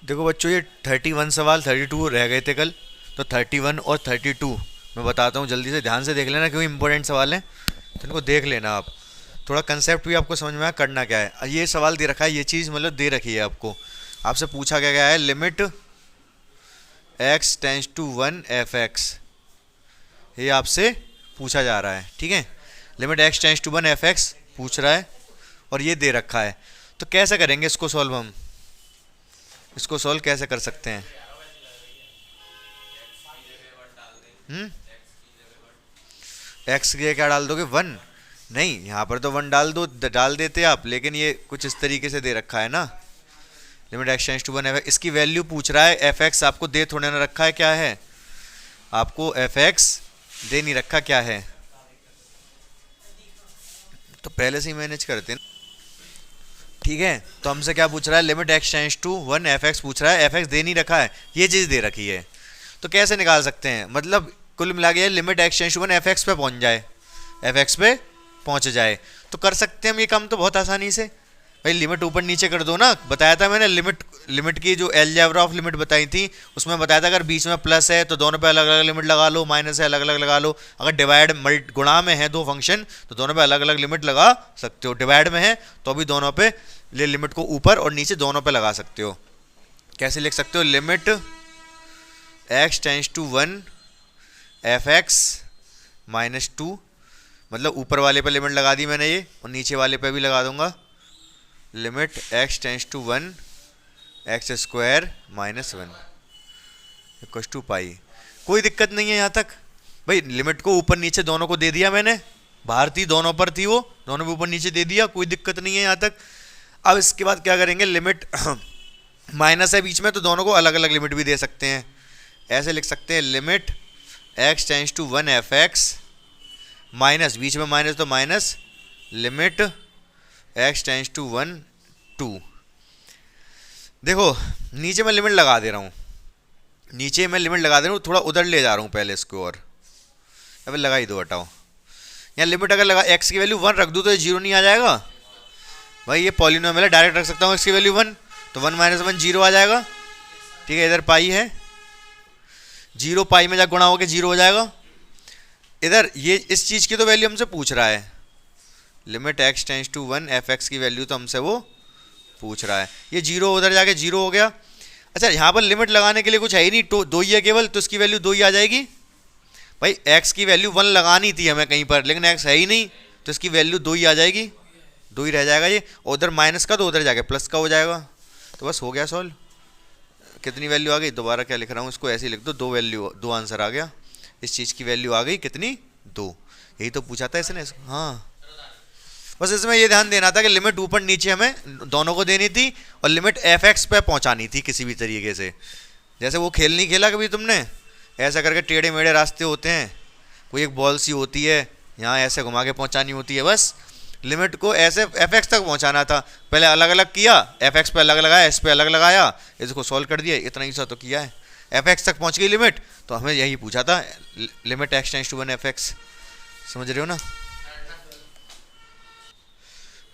देखो बच्चों, ये 31 सवाल 32 रह गए थे कल। तो 31 और 32 मैं बताता हूँ, जल्दी से ध्यान से देख लेना क्योंकि इंपॉर्टेंट सवाल हैं। तो इनको देख लेना आप। थोड़ा कंसेप्ट भी आपको समझ में आया करना क्या है। ये सवाल दे रखा है, ये चीज़ मतलब दे रखी है आपको। आपसे पूछा क्या गया है, limit x tends to 1 f x. ये आपसे पूछा जा रहा है, ठीक है। Limit x tends to 1 f x पूछ रहा है और ये दे रखा है। तो कैसे करेंगे इसको सॉल्व हम? इसको सॉल्व कैसे कर सकते हैं? हम्म एक्स की जगह क्या डाल दोगे? 1? नहीं, यहाँ पर तो 1 डाल दो, डाल देते आप, लेकिन ये कुछ इस तरीके से दे रखा है ना। Limit x tends to 1 f, इसकी वैल्यू पूछ रहा है। एफ एक्स आपको दे थोड़े ना रखा है, क्या है? आपको एफ एक्स दे नहीं रखा, क्या है? तो पहले से ही मैनेज करते हैं, ठीक है। तो हमसे क्या पूछ रहा है? Limit x tends to 1 f x पूछ रहा है। एफ एक्स दे नहीं रखा है, ये चीज़ दे रखी है। तो कैसे निकाल सकते हैं? मतलब कुल मिला के limit x tends to 1 f x पे पहुंच जाए, एफ एक्स पे पहुंच जाए, तो कर सकते हैं हम ये काम तो बहुत आसानी से। भाई लिमिट ऊपर नीचे कर दो ना, बताया था मैंने। लिमिट लिमिट की जो अलजेब्रा ऑफ लिमिट बताई थी उसमें बताया था, अगर बीच में प्लस है तो दोनों पे अलग अलग लिमिट लगा लो, माइनस है अलग अलग लगा लो। अगर डिवाइड मल्ट गुणा में है दो फंक्शन तो दोनों पे अलग अलग लिमिट लगा सकते हो। डिवाइड में है तो भी दोनों पे लिमिट को ऊपर और नीचे दोनों पे लगा सकते हो। कैसे लिख सकते हो? Limit x tends to 1 f x minus 2, मतलब ऊपर वाले पे लिमिट लगा दी मैंने ये, और नीचे वाले पे भी लगा दूंगा। Limit x tends to 1 x square minus 1 equals to pi. कोई दिक्कत नहीं है यहाँ तक। भाई लिमिट को ऊपर नीचे दोनों को दे दिया मैंने, बाहर थी दोनों पर थी, वो दोनों भी ऊपर नीचे दे दिया, कोई दिक्कत नहीं है यहाँ तक। अब इसके बाद क्या करेंगे? लिमिट माइनस है बीच में तो दोनों को अलग अलग लिमिट भी दे सकते हैं। ऐसे लिख सकते हैं, limit x tends to 1 f x minus, बीच में माइनस तो minus, limit x tends to 1 2। देखो नीचे मैं लिमिट लगा दे रहा हूँ, नीचे मैं लिमिट लगा दे रहा हूँ, थोड़ा उधर ले जा रहा हूँ पहले इसको, और अब लगा ही दो, हटाओ। यहाँ लिमिट अगर लगा एक्स की वैल्यू 1 रख दूँ तो ये 0 नहीं आ जाएगा? भाई ये पॉलिनोमियल है, डायरेक्ट रख सकता हूँ एक्स की वैल्यू 1, तो 1 माइनस 1 0 आ जाएगा, ठीक है। इधर पाई है, 0 पाई में जब गुणा होकर 0 हो जाएगा। इधर ये इस चीज़ की तो वैल्यू हमसे पूछ रहा है, limit x tends to 1 f x की वैल्यू तो हमसे वो पूछ रहा है। ये 0 उधर जाके 0 हो गया। अच्छा यहाँ पर लिमिट लगाने के लिए कुछ है ही नहीं, तो 2 ही है केवल, तो इसकी वैल्यू 2 ही आ जाएगी। भाई x की वैल्यू 1 लगानी थी हमें कहीं पर, लेकिन x है ही नहीं, तो इसकी वैल्यू 2 ही आ जाएगी, 2 ही रह जाएगा ये। और उधर माइनस का तो उधर जाके प्लस का हो जाएगा। तो बस हो गया सॉल्व। कितनी वैल्यू आ गई? दोबारा क्या लिख रहा हूँ, इसको ऐसे ही लिख दो, 2 वैल्यू, 2 आंसर आ गया। इस चीज़ की वैल्यू आ गई कितनी? 2। यही तो पूछा था इसने। हाँ, बस इसमें ये ध्यान देना था कि लिमिट ऊपर नीचे हमें दोनों को देनी थी और लिमिट एफ एक्स पे पहुंचानी थी किसी भी तरीके से। जैसे वो खेल नहीं खेला कभी तुमने, ऐसा करके टेढ़े मेढ़े रास्ते होते हैं, कोई एक बॉल सी होती है, यहाँ ऐसे घुमा के पहुंचानी होती है, बस लिमिट को ऐसे एफ एक्स तक पहुंचाना था। पहले अलग अलग किया, एफ एक्स पे अलग लगाया, एस पे अलग लगाया, इसको सॉल्व कर दिया, इतना ही सा तो किया है। एफ एक्स तक पहुंच गई लिमिट, तो हमें यही पूछा था, limit x tends to 1 f x. समझ रहे हो ना?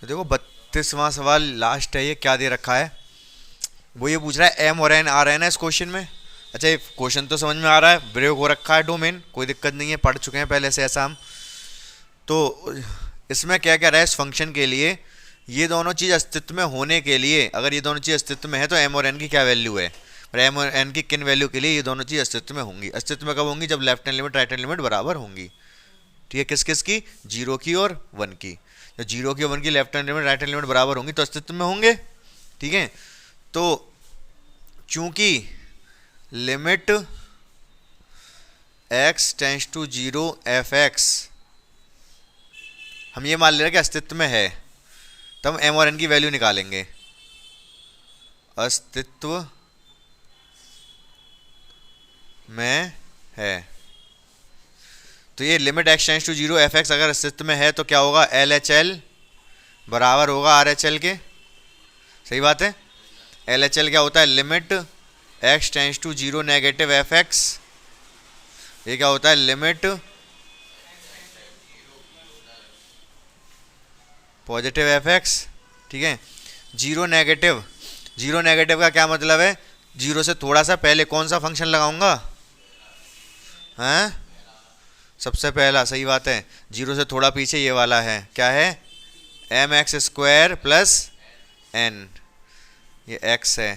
तो देखो 32वां सवाल लास्ट है, ये क्या दे रखा है? वो ये पूछ रहा है एम और एन आ रहे हैं ना इस क्वेश्चन में। अच्छा ये क्वेश्चन तो समझ में आ रहा है, ब्रेक हो रखा है डोमेन, कोई दिक्कत नहीं है, पढ़ चुके हैं पहले से ऐसा हम। तो इसमें क्या क्या रहा है इस फंक्शन के लिए, ये दोनों चीज़ अस्तित्व में होने के लिए, अगर ये दोनों चीज़ अस्तित्व में है तो एम और एन की क्या वैल्यू है, और एम और एन की किन वैल्यू के लिए ये दोनों चीज़ अस्तित्व में होंगी। अस्तित्व में कब होंगी? जब left hand limit right hand limit बराबर होंगी, ठीक है। किस किस की? 0 की और 1 की। जब 0 की और 1 की left hand limit right hand limit बराबर होंगी तो अस्तित्व में होंगे, ठीक है। तो चूंकि limit x tends to 0 f x हम ये मान ले रहे हैं कि अस्तित्व में है, तो हम एम और एन की वैल्यू निकालेंगे। अस्तित्व में है तो ये limit x tends to 0 f x अगर अस्तित्व में है तो क्या होगा? एल एच एल बराबर होगा आर एच एल के। सही बात है। एल एच एल क्या होता है? Limit x tends to 0 negative f x, ये क्या होता है? लिमिट पॉजिटिव एफ एक्स, ठीक है। 0 नेगेटिव, 0 नेगेटिव का क्या मतलब है? जीरो से थोड़ा सा पहले कौन सा फंक्शन लगाऊंगा? हैं? सबसे पहला, सही बात है। जीरो से थोड़ा पीछे ये वाला है, क्या है? M x square plus n, ये एक्स है,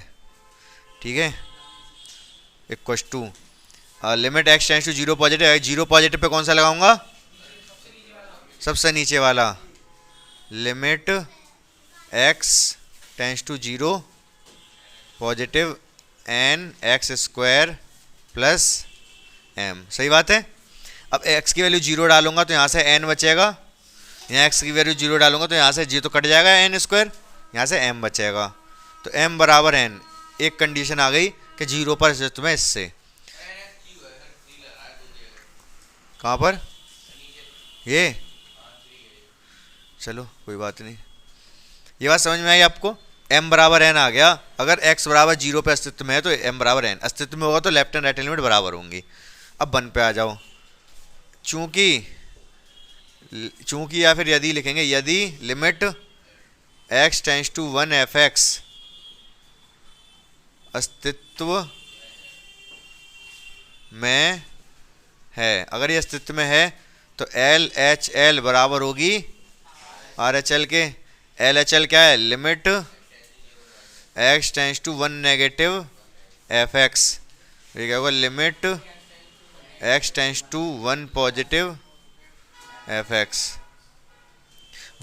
ठीक है, equals to limit x tends to zero positive. Zero positive पे कौन सा लगाऊंगा? सबसे नीचे वाला, limit x tends to zero positive n x square plus m, सही बात है। अब x की वैल्यू जीरो डालूंगा तो यहाँ से n बचेगा, यहाँ x की वैल्यू जीरो डालूंगा तो यहाँ से जी तो कट जाएगा n स्क्वायर, यहाँ से m बचेगा, तो m बराबर n। एक कंडीशन आ गई कि जीरो पर अस्तित्व में इससे, कहाँ पर? ये चलो कोई बात नहीं, ये बात समझ में आई आपको? m बराबर n आ गया। अगर x बराबर जीरो पे अस्तित्व में है तो m बराबर n, अस्तित्व में होगा तो लेफ्ट एंड राइट एलिमेंट बराबर होंगी। अब 1 पे आ जाओ, चूंकि या फिर यदि लिखेंगे, यदि limit x tends to 1 f x अस्तित्व में है, अगर ये अस्तित्व में है तो एल एच एल बराबर होगी आर एच एल के। एल एच एल क्या है? Limit x tends to 1 negative f x, ये क्या होगा? Limit x tends to 1 positive f x.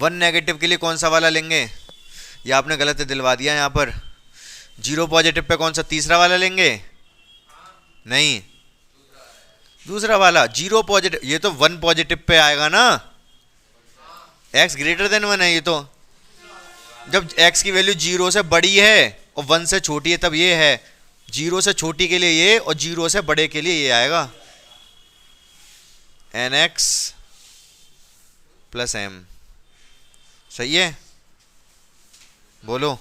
1 negative के लिए कौन सा वाला लेंगे? ये आपने गलत दिलवा दिया यहाँ पर। जीरो पॉजिटिव पे कौन सा? तीसरा वाला लेंगे? नहीं, दूसरा वाला। जीरो पॉजिटिव, ये तो 1 पॉजिटिव पे आएगा ना, x ग्रेटर देन 1 है ये तो। जब x की वैल्यू जीरो से बड़ी है और 1 से छोटी है तब ये है। जीरो से छोटी के लिए ये और जीरो से बड़े के लिए ये आएगा nx प्लस m, सही है? बोलो।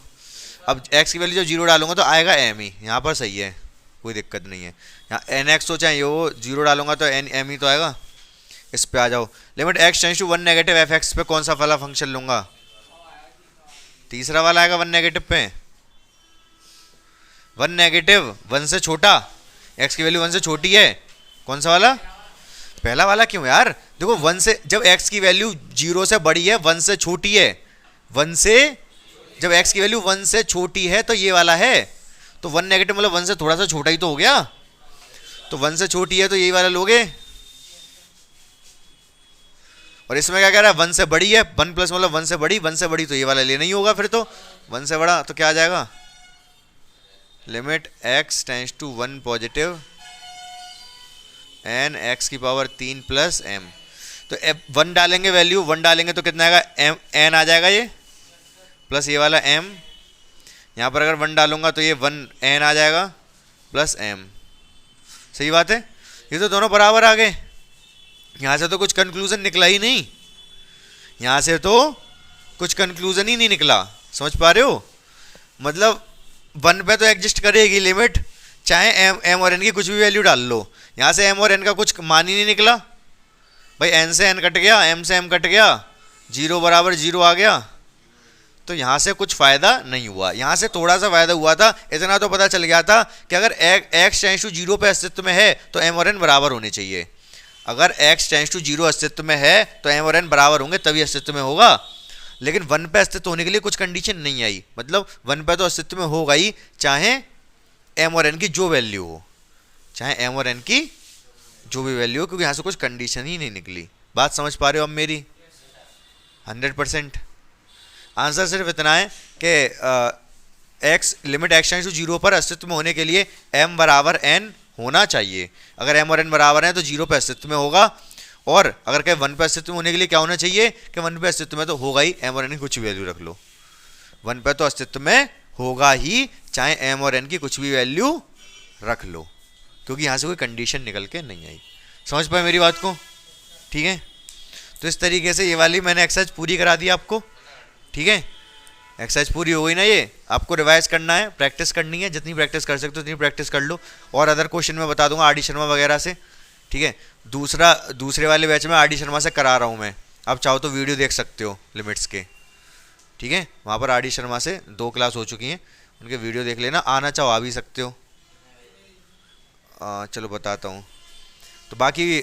अब x की वैल्यू जब जीरो डालूंगा तो आएगा m ही, यहाँ पर सही है, कोई दिक्कत नहीं है। यहाँ nx तो चाहे वो जीरो डालूंगा तो m ही तो आएगा। इस पे आ जाओ, limit x tends to 1 negative f x पे कौन सा वाला फंक्शन लूंगा? तीसरा वाला आएगा 1 नेगेटिव पे। 1 नेगेटिव 1 से छोटा, x की वैल्यू 1 से छोटी है, कौन सा वाला? पहला वाला। क्यों यार? देखो 1 से, जब x की वैल्यू जीरो से बड़ी है 1 से छोटी है, 1 से, जब x की वैल्यू 1 से छोटी है तो ये वाला है, तो 1 नेगेटिव मतलब 1 से थोड़ा सा छोटा ही तो हो गया, तो 1 से छोटी है तो यही वाला लोगे। और इसमें क्या कह रहा है? 1 से बड़ी है, 1 प्लस मतलब 1 से बड़ी, 1 से बड़ी तो ये वाला लेना ही होगा फिर तो। 1 से बड़ा तो क्या आ जाएगा? Limit x tends to 1 positive n x की पावर 3 प्लस m, तो 1 डालेंगे, वैल्यू 1 डालेंगे तो कितना आएगा? n आ जाएगा ये, प्लस ये वाला m। यहाँ पर अगर 1 डालूंगा तो ये 1 n आ जाएगा प्लस m, सही बात है? ये तो दोनों बराबर आ गए। यहाँ से तो कुछ कंक्लूजन निकला ही नहीं, यहाँ से तो कुछ कंक्लूजन ही नहीं निकला, समझ पा रहे हो? मतलब 1 पे तो एग्जिस्ट करेगी लिमिट, चाहे m और n की कुछ भी वैल्यू डाल लो। यहाँ से m और n का कुछ मान ही नहीं निकला भाई, n से n कट गया, m से m कट गया, 0 बराबर 0 आ गया, तो यहाँ से कुछ फ़ायदा नहीं हुआ। यहाँ से थोड़ा सा फ़ायदा हुआ था, इतना तो पता चल गया था कि अगर x टेंस टू 0 पे अस्तित्व में है तो m और n बराबर होने चाहिए। अगर x टेंस टू 0 अस्तित्व में है तो m और n बराबर होंगे तभी अस्तित्व में होगा। लेकिन 1 पे अस्तित्व होने के लिए कुछ कंडीशन नहीं आई, मतलब 1 पे तो अस्तित्व में होगा ही, चाहे m और n की जो वैल्यू हो, चाहे m और n की जो भी वैल्यू हो, क्योंकि यहाँ से कुछ कंडीशन ही नहीं निकली। बात समझ पा रहे हो अब मेरी? 100%। आंसर सिर्फ इतना है कि x limit x tends to 0 पर अस्तित्व में होने के लिए m बराबर n होना चाहिए। अगर m और n बराबर हैं तो 0 पे अस्तित्व में होगा, और अगर कहीं 1 पे अस्तित्व में होने के लिए क्या होना चाहिए कि 1 पे अस्तित्व में तो होगा ही, m और n की कुछ वैल्यू रख लो, 1 पे तो अस्तित्व में होगा ही, चाहे m और n की कुछ भी वैल्यू रख लो, क्योंकि यहाँ से कोई कंडीशन निकल के नहीं आई। समझ पाए मेरी बात को? ठीक है, तो इस तरीके से ये वाली मैंने एक्सरसाइज पूरी करा दी आपको। ठीक है, एक्सरसाइज पूरी हो गई ना, ये आपको रिवाइज करना है, प्रैक्टिस करनी है, जितनी प्रैक्टिस कर सकते हो उतनी प्रैक्टिस कर लो। और अदर क्वेश्चन मैं बता दूंगा आर डी शर्मा वगैरह से। ठीक है, दूसरे वाले बैच में आर डी शर्मा से करा रहा हूँ मैं, आप चाहो तो वीडियो देख सकते हो लिमिट्स के। ठीक है, वहाँ पर आर डी शर्मा से 2 क्लास हो चुकी हैं, उनके वीडियो देख लेना, आना चाहो आ भी सकते हो। चलो बताता हूँ। तो बाकी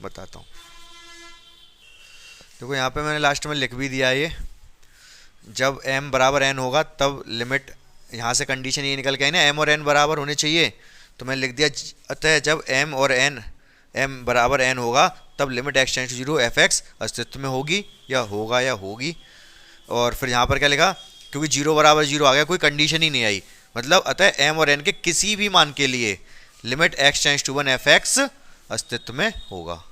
बताता हूँ। देखो यहाँ पे मैंने लास्ट में लिख भी दिया है ये, जब m बराबर n होगा तब लिमिट, यहाँ से कंडीशन ये निकल के आई ना m और n बराबर होने चाहिए, तो मैंने लिख दिया अतः जब m बराबर n होगा तब limit x tends to zero f x अस्तित्व में होगी या होगा या होगी। और फिर यहाँ पर क्या लिखा, क्योंकि जीरो बराबर जीरो आ गया, कोई कंडीशन ही नहीं आई, मतलब अतः m और n के किसी भी मान के लिए limit x tends to one f x अस्तित्व में होगा।